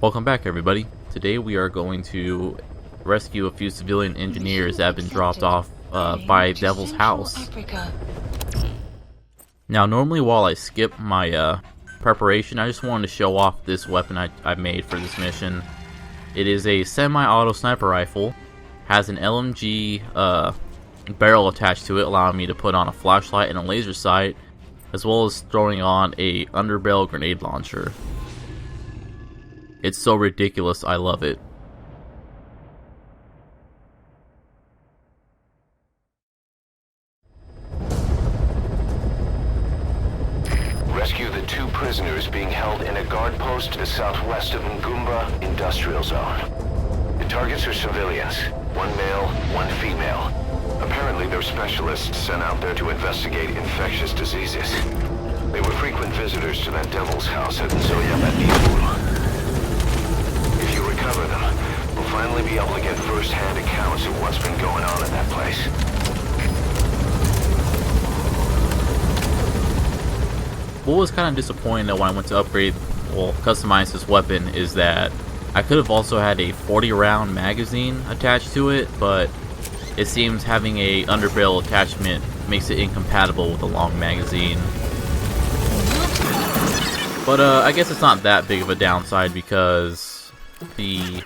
Welcome back, everybody. Today we are going to rescue a few civilian engineers that have been dropped off by Devil's House. Now, normally while I skip my preparation, I just wanted to show off this weapon I made for this mission. It is a semi-auto sniper rifle, has an LMG barrel attached to it, allowing me to put on a flashlight and a laser sight, as well as throwing on a underbarrel grenade launcher. It's so ridiculous, I love it. Rescue the 2 prisoners being held in a guard post to the southwest of Ngumba Industrial Zone. The targets are civilians, 1 male, 1 female. Apparently they're specialists sent out there to investigate infectious diseases. They were frequent visitors to that Devil's House at Nzoya. If you recover them, we'll finally be able to get first-hand accounts of what's been going on in that place. What was kind of disappointing though when I went to customize this weapon is that I could have also had a 40-round magazine attached to it, but it seems having a underbarrel attachment makes it incompatible with a long magazine. But I guess it's not that big of a downside because the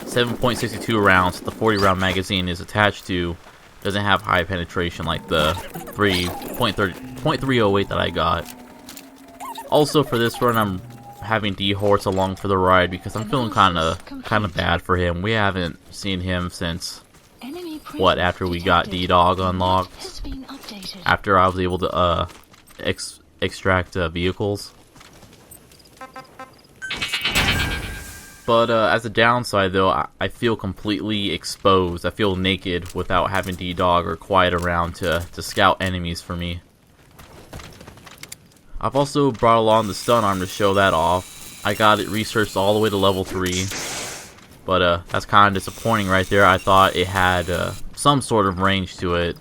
7.62 rounds the 40-round magazine is attached to doesn't have high penetration like the 3.308 that I got. Also, for this run, I'm having D-Horse along for the ride because I'm feeling kind of bad for him. We haven't seen him since after we got D-Dog unlocked. After I was able to extract vehicles. But as a downside though, I feel completely exposed. I feel naked without having D-Dog or Quiet around to scout enemies for me. I've also brought along the stun arm to show that off. I got it researched all the way to level 3. But that's kind of disappointing right there. I thought it had some sort of range to it.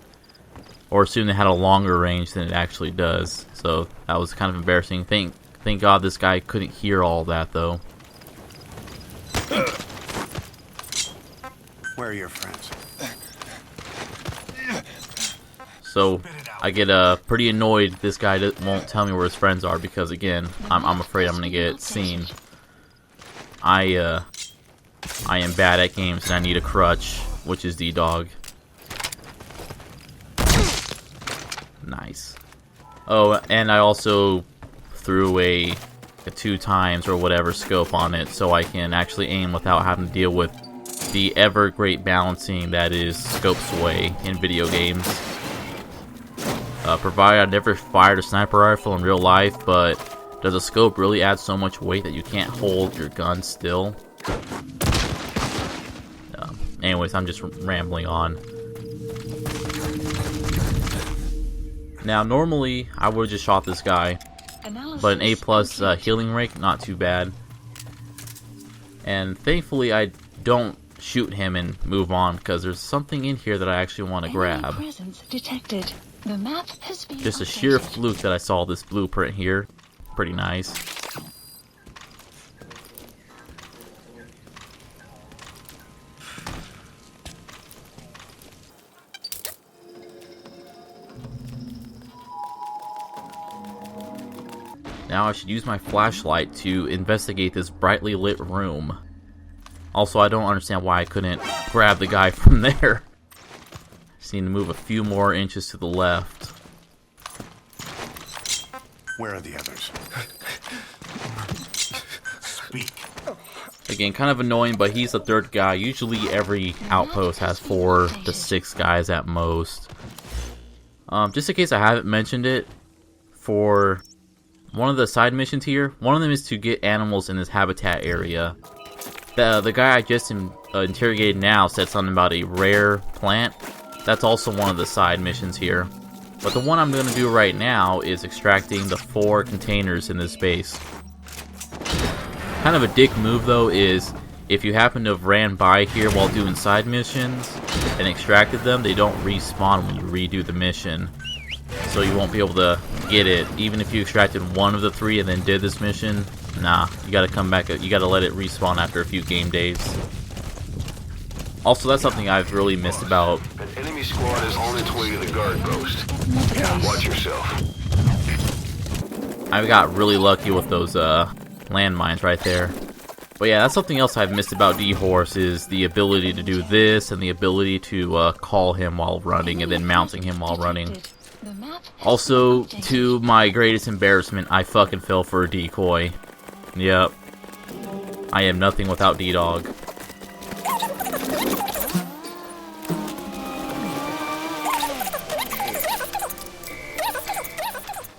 Or assumed it had a longer range than it actually does. So that was kind of embarrassing. Thank God this guy couldn't hear all that though. Where are your friends? So I get pretty annoyed this guy won't tell me where his friends are because again, I'm afraid I'm gonna get seen. I am bad at games and I need a crutch, which is D-Dog. Nice. Oh, and I also threw a 2 times or whatever scope on it so I can actually aim without having to deal with the ever great balancing that is scope sway in video games. Provided I've never fired a sniper rifle in real life, but does a scope really add so much weight that you can't hold your gun still? Anyways, I'm just rambling on. Now, normally I would have just shot this guy, but an A+ healing rate, not too bad. And thankfully I don't shoot him and move on because there's something in here that I actually want to grab. Just a sheer fluke that I saw this blueprint here. Pretty nice. Now I should use my flashlight to investigate this brightly lit room. Also, I don't understand why I couldn't grab the guy from there. Just need to move a few more inches to the left. Where are the others? Speak. Again, kind of annoying, but he's the 3rd guy. Usually every outpost has 4 to 6 guys at most. Just in case I haven't mentioned it, for one of the side missions here, one of them is to get animals in this habitat area. The guy I just interrogated now said something about a rare plant. That's also one of the side missions here. But the one I'm going to do right now is extracting the 4 containers in this base. Kind of a dick move though is if you happen to have ran by here while doing side missions and extracted them, they don't respawn when you redo the mission. So you won't be able to get it. Even if you extracted one of the 3 and then did this mission, Nah, you gotta come back, you gotta let it respawn after a few game days. Also, that's something I've really missed about. An enemy squad is on its way to the guard post. Watch yourself. I got really lucky with those landmines right there. But yeah, that's something else I've missed about D-Horse is the ability to do this and the ability to call him while running and then mounting him while running. Also, to my greatest embarrassment, I fucking fell for a decoy. Yep. I am nothing without D-Dog.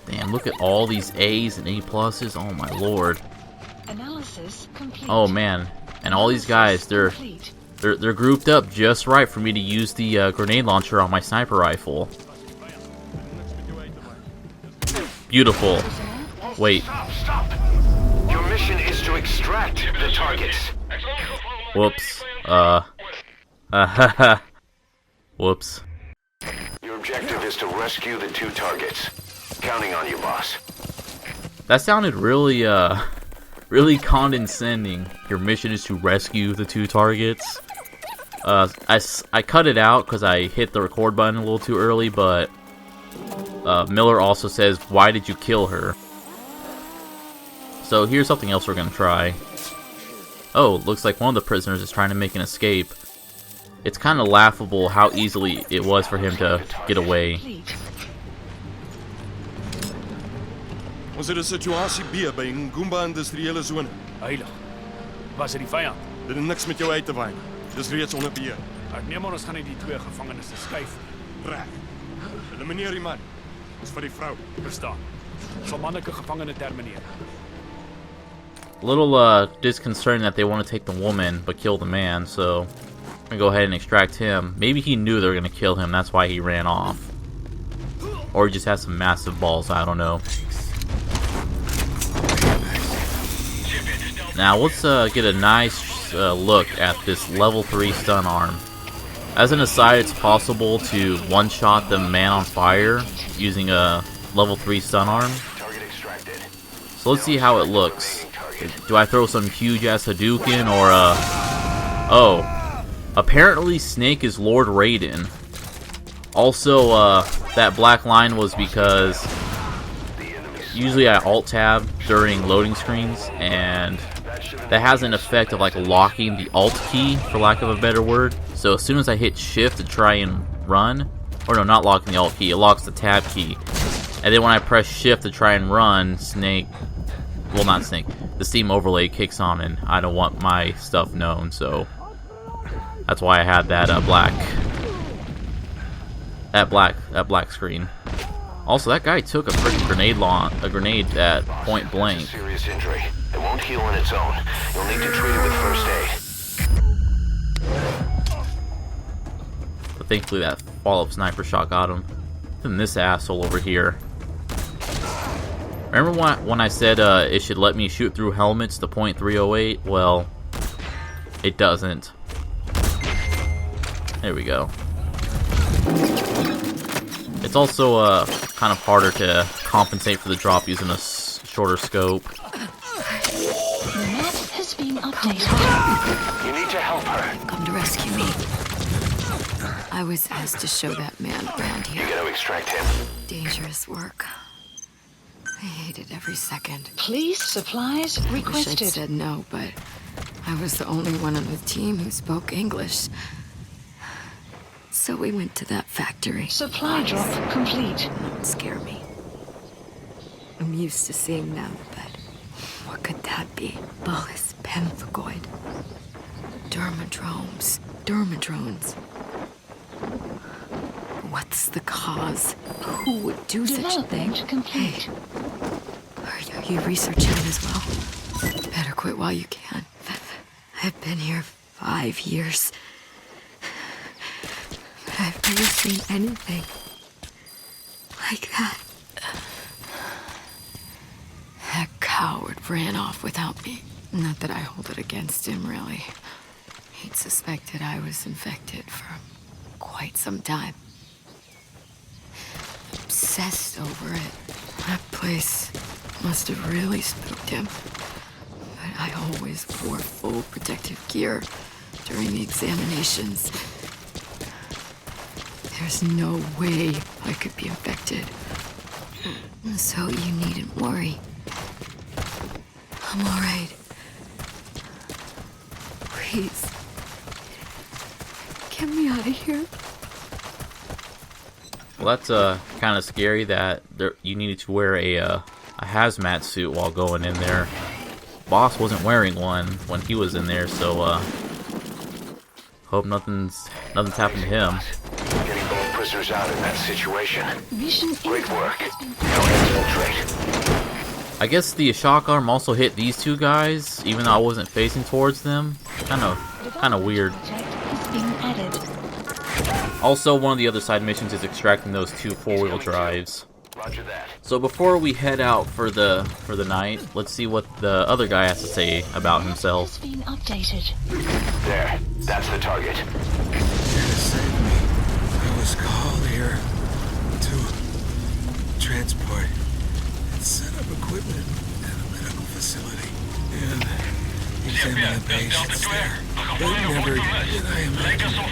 Damn, look at all these A's and A pluses. Oh my lord. Oh man, and all these guys, they're grouped up just right for me to use the grenade launcher on my sniper rifle. Beautiful. Wait. Stop. Your mission is to extract the targets. Whoops. Whoops. Your objective is to rescue the 2 targets. Counting on you, boss. That sounded really, really condescending. Your mission is to rescue the 2 targets. I cut it out because I hit the record button a little too early, but Miller also says, "Why did you kill her?" So here's something else we're gonna try. Oh, looks like one of the prisoners is trying to make an escape. It's kind of laughable how easily it was for him to get away. Ons het 'n situasie by Ngumba industriële sone. Heilig. Was dit die vyand? Dit het niks met jou uit te waai. Dis reeds onder beheer. Ek neem aan ons gaan net die 2 gevangenes skuif. Reg. Elimineer die man. Dis vir die vrou. Verstaan. Sal mannelike gevangene termineer. A little disconcerting that they want to take the woman but kill the man, so I'm gonna go ahead and extract him. Maybe he knew they were gonna kill him, that's why he ran off. Or he just has some massive balls, I don't know. Now let's get a nice look at this level 3 stun arm. As an aside, it's possible to one-shot the man on fire using a level 3 stun arm. So let's see how it looks. Do I throw some huge-ass Hadouken or oh. Apparently Snake is Lord Raiden. Also, that black line was because usually I alt-tab during loading screens, and that has an effect of like locking the alt key, for lack of a better word. So as soon as I hit shift to try and run, or no, not locking the alt key, it locks the tab key. And then when I press shift to try and run, Snake, well not Snake, the Steam overlay kicks on and I don't want my stuff known, so that's why I had that black screen. Also, that guy took a freaking grenade at point blank. Serious injury. It won't heal on its own. You'll need to treat it with first aid. But thankfully that follow-up sniper shot got him. And this asshole over here. Remember when I said it should let me shoot through helmets to .308? Well, it doesn't. There we go. It's also kind of harder to compensate for the drop using a shorter scope. The map has been updated. You need to help her. Come to rescue me. I was asked to show that man around You here. gotta extract him. Dangerous work. I hated every second. Police supplies I wish I'd requested. said no, but I was the only one on the team who spoke English. So we went to that factory. Supply drop complete. Don't scare me. I'm used to seeing them, but what could that be? Bullous pemphigoid. Dermadromes. Dermadrones. What's the cause? Who would do such a thing? Development complete. Hey, are you researching it as well? Better quit while you can. I've been here 5 years. I've never seen anything like that. That coward ran off without me. Not that I hold it against him, really. He'd suspected I was infected for quite some time. Obsessed over it. That place must have really spooked him. I always wore full protective gear during the examinations. There's no way I could be infected. So you needn't worry. I'm all right. Please. Get me out of here. Well, that's kind of scary that you needed to wear a hazmat suit while going in there. Boss wasn't wearing one when he was in there, so hope nothing's happened to him. Getting both prisoners out in that situation. Mission Great work. incomplete. Now infiltrate. I guess the shock arm also hit these two guys, even though I wasn't facing towards them. Kind of weird. Project has been added. Also, one of the other side missions is extracting those 2 4-wheel drives. Roger that. So before we head out for the night, let's see what the other guy has to say about himself. Has been updated. There. That's the target. Here to save me. I was called here to transport and set up equipment at a medical facility and examine the patients there. But never did I imagine what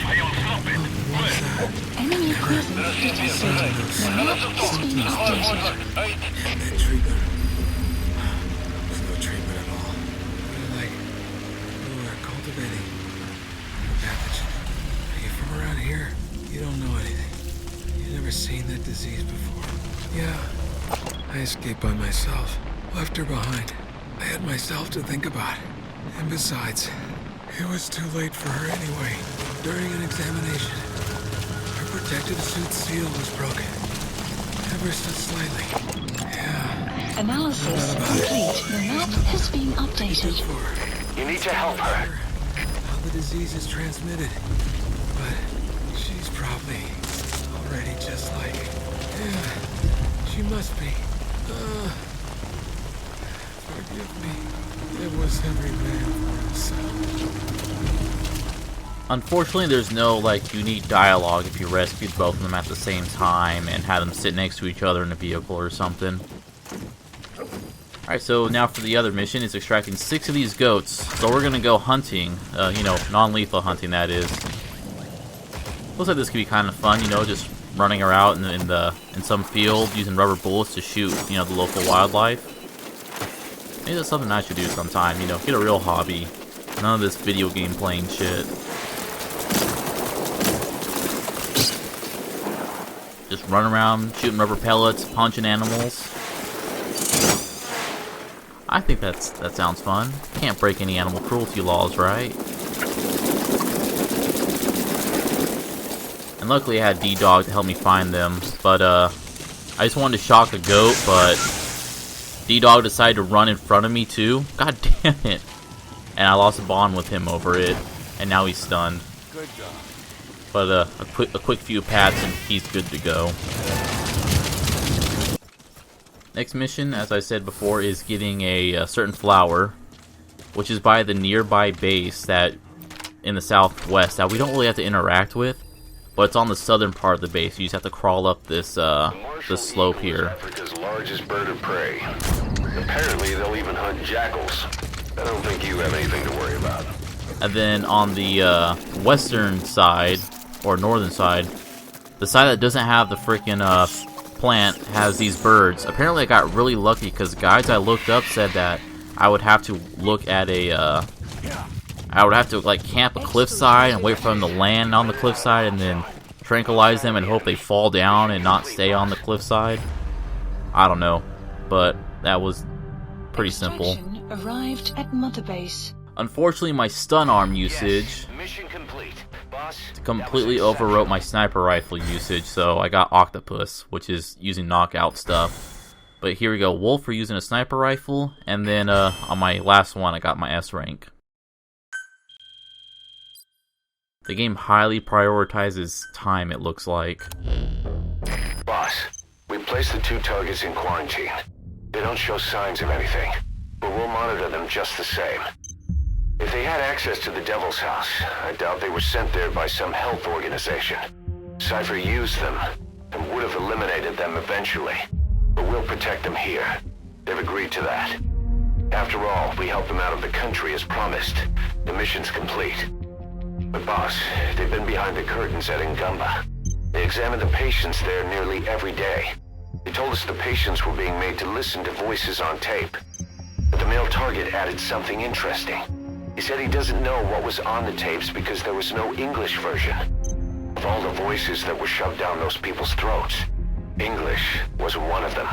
was that? Enemy presence detected. The map has been updated. And that treatment was no treatment at all. They're like, we're cultivating a pathogen. You're from around here. You don't know anything. You've never seen that disease before. Yeah, I escaped by myself. Left her behind. I had myself to think about. And besides, it was too late for her anyway. During an examination, her protective suit seal was broken. Ever so slightly. Yeah. Analysis complete. The map has been updated. For her. You need to help her. How the disease is transmitted. But she's probably already just like... Yeah, she must be. Forgive me. It was every man for himself. Unfortunately, there's no unique dialogue if you rescued both of them at the same time and had them sit next to each other in a vehicle or something. Alright, so now for the other mission, it's extracting 6 of these goats. So we're gonna go hunting, non-lethal hunting that is. Looks like this could be kind of fun, just running around in some field using rubber bullets to shoot, the local wildlife. Maybe that's something I should do sometime, get a real hobby. None of this video game playing shit. Just run around shooting rubber pellets, punching animals. I think that sounds fun. Can't break any animal cruelty laws, right? And luckily I had D-Dog to help me find them, but I just wanted to shock a goat, but D-Dog decided to run in front of me too. God damn it. And I lost a bond with him over it, and now he's stunned. Good job. But a quick few pats and he's good to go. Next mission, as I said before, is getting a certain flower, which is by the nearby base that in the southwest that we don't really have to interact with, but it's on the southern part of the base. You just have to crawl up this slope here. Africa's largest bird of prey. Apparently, they'll even hunt jackals. I don't think you have anything to worry about. And then on the western side, or northern side, the side that doesn't have the freaking plant has these birds. Apparently I got really lucky because guides I looked up said that I would have to look at I would have to camp a cliffside and wait for them to land on the cliffside and then tranquilize them and hope they fall down and not stay on the cliffside. I don't know, but that was pretty simple. Extraction arrived at Mother Base. Unfortunately, my stun arm usage Mission complete. Boss, completely overwrote my sniper rifle usage, so I got Octopus, which is using knockout stuff. But here we go, Wolf for using a sniper rifle, and then on my last one I got my S rank. The game highly prioritizes time, it looks like. Boss, we placed the 2 targets in quarantine. They don't show signs of anything, but we'll monitor them just the same. If they had access to the Devil's House, I doubt they were sent there by some health organization. Cypher used them, and would have eliminated them eventually. But we'll protect them here. They've agreed to that. After all, we helped them out of the country as promised. The mission's complete. But boss, they've been behind the curtains at Ngumba. They examine the patients there nearly every day. They told us the patients were being made to listen to voices on tape. But the male target added something interesting. He said he doesn't know what was on the tapes because there was no English version. Of all the voices that were shoved down those people's throats, English was one of them.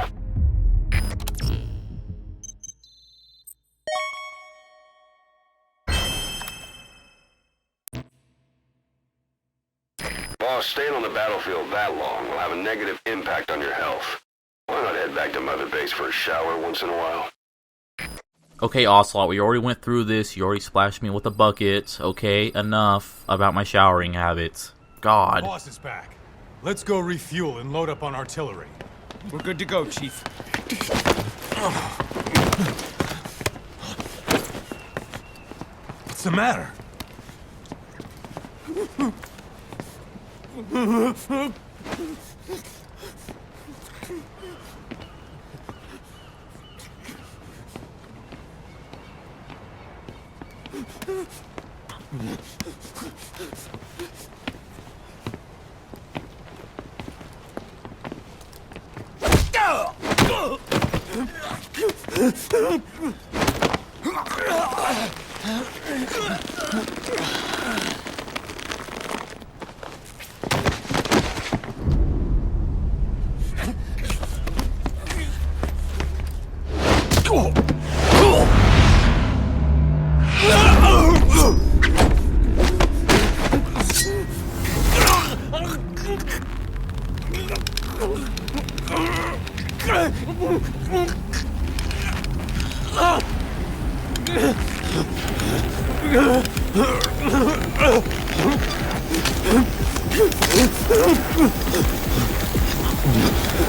Boss, staying on the battlefield that long will have a negative impact on your health. Why not head back to Mother Base for a shower once in a while? Okay, Ocelot, we already went through this. You already splashed me with a bucket. Okay, enough about my showering habits. God. Boss is back. Let's go refuel and load up on artillery. We're good to go, Chief. What's the matter?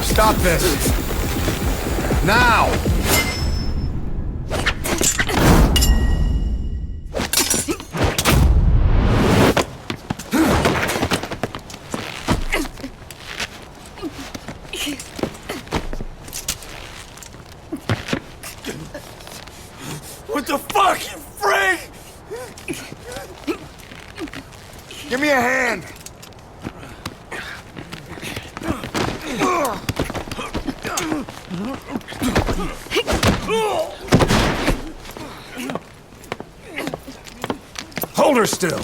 Stop this! Now! What the fuck, you freak? Give me a hand! Hold her still.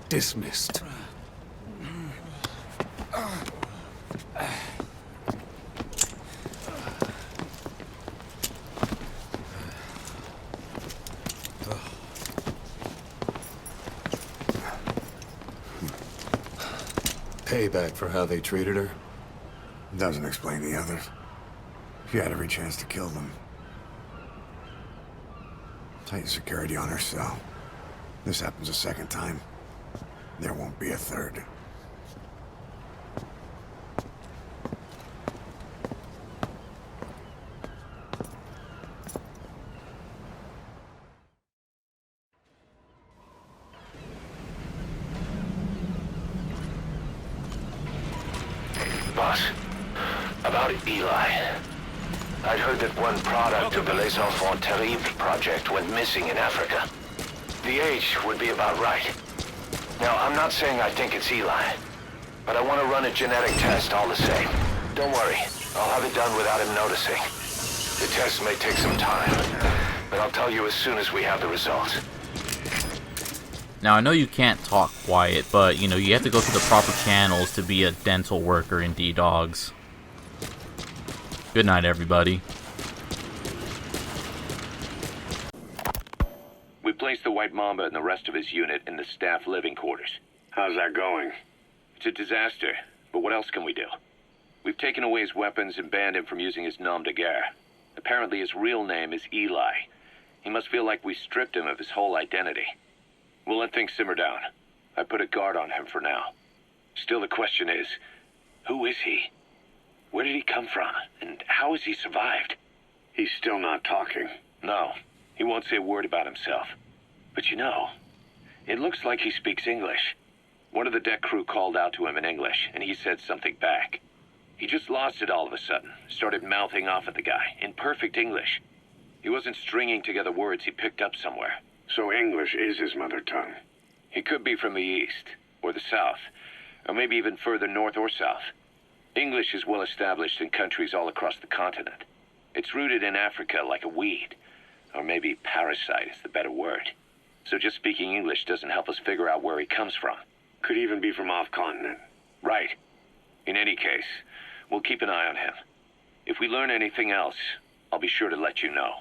Dismissed. Payback for how they treated her? Doesn't explain the others. She had every chance to kill them. Tight security on her cell. This happens a second time. There won't be a third. Boss, about Eli. I'd heard that one product of the Les Enfants Terribles project went missing in Africa. The age would be about right. Now, I'm not saying I think it's Eli, but I want to run a genetic test all the same. Don't worry, I'll have it done without him noticing. The test may take some time, but I'll tell you as soon as we have the results. Now, I know you can't talk quiet, but, you know, you have to go through the proper channels to be a dental worker in D-Dogs. Good night, everybody. We placed the White Mamba and the rest of his unit in the staff living quarters. How's that going? It's a disaster, but what else can we do? We've taken away his weapons and banned him from using his nom de guerre. Apparently his real name is Eli. He must feel like we stripped him of his whole identity. We'll let things simmer down. I put a guard on him for now. Still, the question is, who is he? Where did he come from? And how has he survived? He's still not talking. No, he won't say a word about himself. But you know, It looks like he speaks English. One of the deck crew called out to him in English, and he said something back. He just lost it all of a sudden, started mouthing off at the guy, in perfect English. He wasn't stringing together words he picked up somewhere. So English is his mother tongue. He could be from the east, or the south, or maybe even further north or south. English is well established in countries all across the continent. It's rooted in Africa like a weed, or maybe parasite is the better word. So just speaking English doesn't help us figure out where he comes from. Could even be from off-continent. Right. In any case, we'll keep an eye on him. If we learn anything else, I'll be sure to let you know.